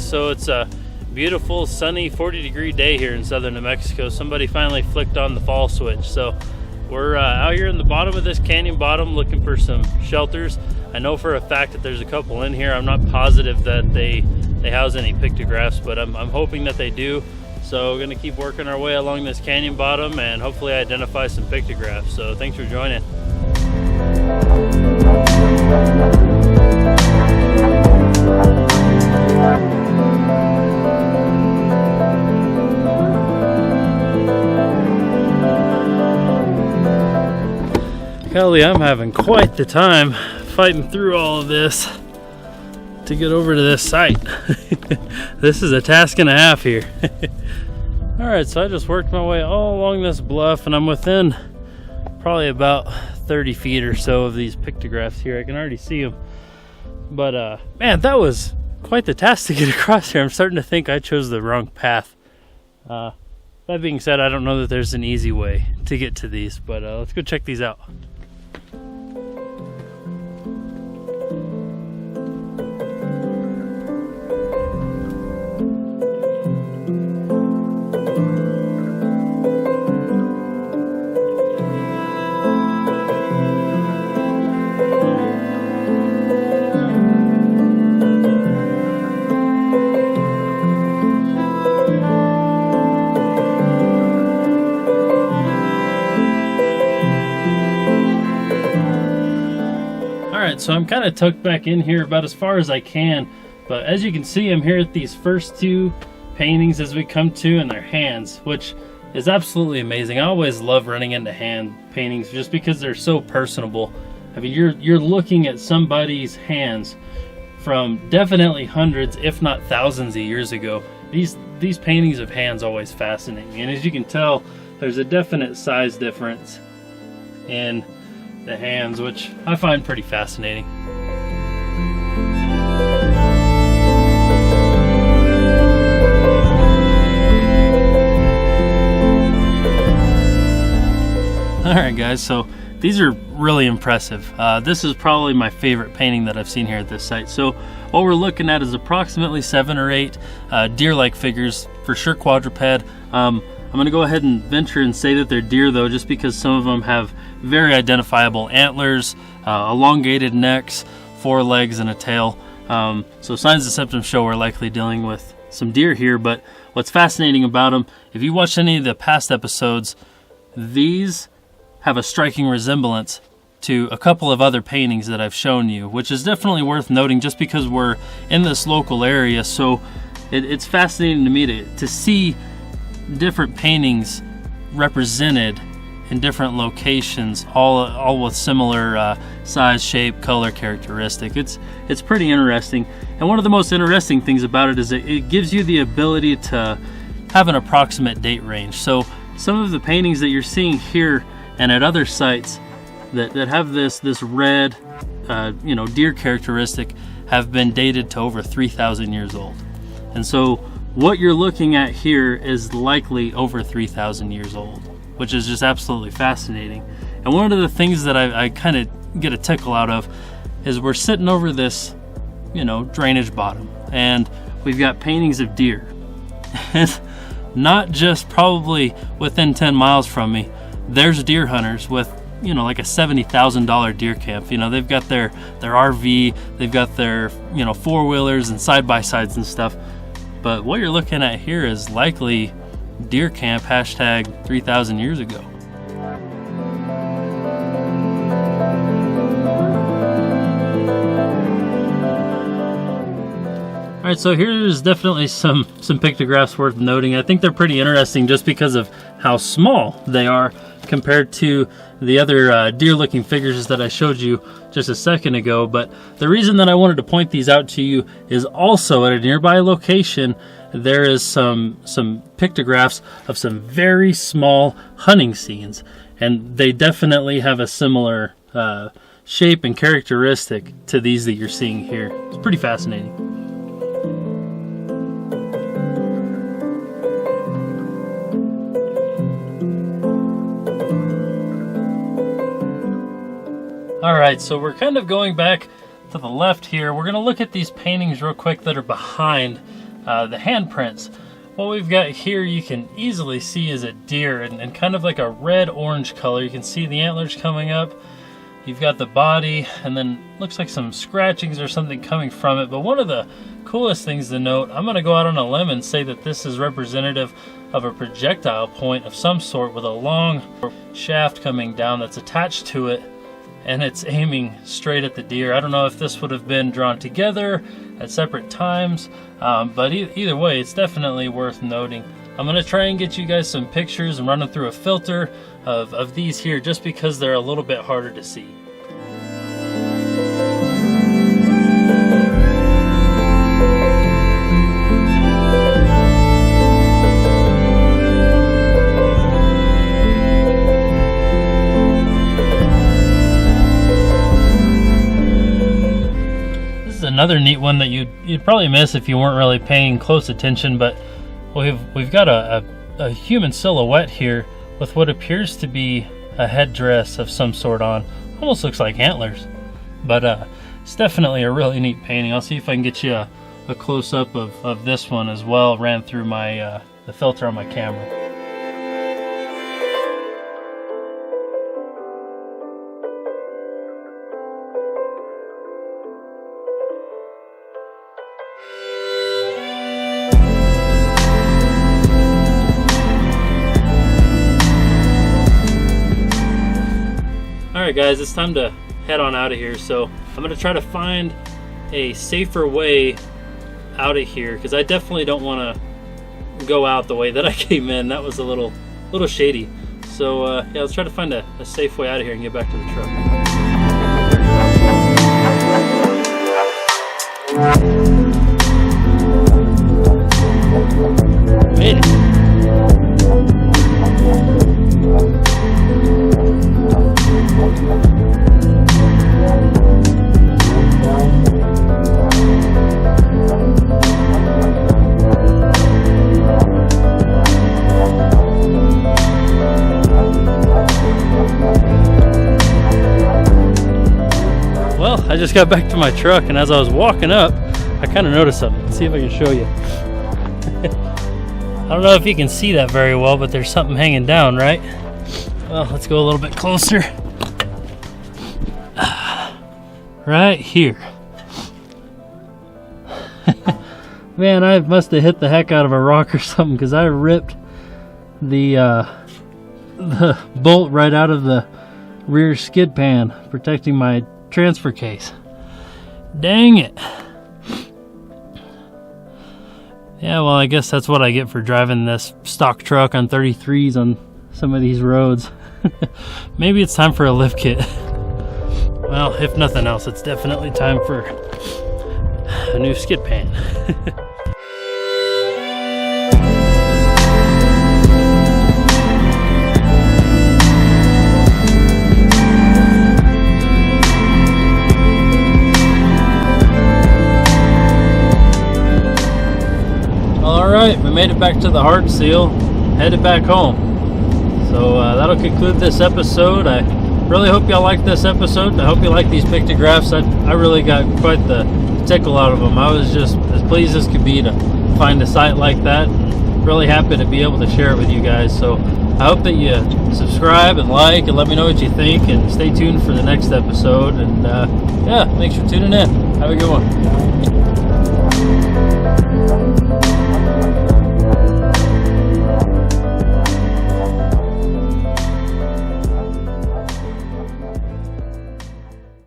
So it's a beautiful sunny 40-degree day here in southern New Mexico. Somebody finally flicked on the fall switch. So we're out here in the bottom of this canyon bottom looking for some shelters. I know for a fact that there's a couple in here. I'm not positive that they house any pictographs, but I'm hoping that they do. So we're gonna keep working our way along this canyon bottom and hopefully identify some pictographs. So thanks for joining. Golly, I'm having quite the time fighting through all of this to get over to this site. This is a task and a half here. Alright, so I just worked my way all along this bluff and I'm within probably about 30 feet or so of these pictographs here. I can already see them. But man, that was quite the task to get across here. I'm starting to think I chose the wrong path. That being said, I don't know that there's an easy way to get to these, but let's go check these out. So I'm kind of tucked back in here about as far as I can, but as you can see, I'm here at these first two paintings as we come to in their hands, which is absolutely amazing. I always love running into hand paintings just because they're so personable. I mean, you're looking at somebody's hands from definitely hundreds, if not thousands of years ago. These paintings of hands always fascinate me, and as you can tell, there's a definite size difference in the hands, which I find pretty fascinating. Alright guys, so these are really impressive. This is probably my favorite painting that I've seen here at this site. So what we're looking at is approximately 7 or 8 deer-like figures, for sure quadruped. I'm going to go ahead and venture and say that they're deer though, just because some of them have very identifiable antlers, elongated necks, 4 legs, and a tail. So signs and symptoms show we're likely dealing with some deer here, but what's fascinating about them, if you watched any of the past episodes, these have a striking resemblance to a couple of other paintings that I've shown you, which is definitely worth noting just because we're in this local area. So it's fascinating to me to see different paintings represented in different locations, all with similar size, shape, color characteristic. It's pretty interesting, and one of the most interesting things about it is it gives you the ability to have an approximate date range. So some of the paintings that you're seeing here and at other sites that have this red deer characteristic have been dated to over 3,000 years old. And so what you're looking at here is likely over 3,000 years old, which is just absolutely fascinating. And one of the things that I kind of get a tickle out of is we're sitting over this, drainage bottom, and we've got paintings of deer. And not just probably within 10 miles from me, there's deer hunters with, like a $70,000 deer camp. They've got their RV, they've got their, four-wheelers and side-by-sides and stuff. But what you're looking at here is likely deer camp hashtag 3,000 years ago. All right, so here's definitely some pictographs worth noting. I think they're pretty interesting just because of how small they are compared to the other deer-looking figures that I showed you just a second ago. But the reason that I wanted to point these out to you is also at a nearby location there is some pictographs of some very small hunting scenes, and they definitely have a similar shape and characteristic to these that you're seeing here. It's pretty fascinating. Alright, so we're kind of going back to the left here. We're going to look at these paintings real quick that are behind the handprints. What we've got here you can easily see is a deer and kind of like a red-orange color. You can see the antlers coming up. You've got the body, and then looks like some scratchings or something coming from it. But one of the coolest things to note, I'm going to go out on a limb and say that this is representative of a projectile point of some sort with a long shaft coming down that's attached to it, and it's aiming straight at the deer. I don't know if this would have been drawn together at separate times, but either way, it's definitely worth noting. I'm going to try and get you guys some pictures and run them through a filter of these here, just because they're a little bit harder to see. Another neat one that you'd probably miss if you weren't really paying close attention, but we've got a human silhouette here with what appears to be a headdress of some sort on. Almost looks like antlers, but it's definitely a really neat painting. I'll see if I can get you a close-up of this one as well. Ran through my the filter on my camera. Alright guys, it's time to head on out of here. So I'm going to try to find a safer way out of here, because I definitely don't want to go out the way that I came in. That was a little shady. So yeah, let's try to find a safe way out of here and get back to the truck. Made it. I just got back to my truck, and as I was walking up, I kind of noticed something. Let's see if I can show you. I don't know if you can see that very well, but there's something hanging down, right? Well, let's go a little bit closer. Right here. Man, I must have hit the heck out of a rock or something, because I ripped the bolt right out of the rear skid pan, protecting my transfer case. Dang it. Yeah, well, I guess that's what I get for driving this stock truck on 33s on some of these roads. Maybe it's time for a lift kit. Well, if nothing else, it's definitely time for a new skid pan. Alright, we made it back to the hard seal, headed back home. So that'll conclude this episode. I really hope y'all like this episode. I hope you like these pictographs. I really got quite the tickle out of them. I was just as pleased as could be to find a site like that. Really happy to be able to share it with you guys. So I hope that you subscribe and like and let me know what you think, and stay tuned for the next episode. And yeah, thanks for tuning in. Have a good one.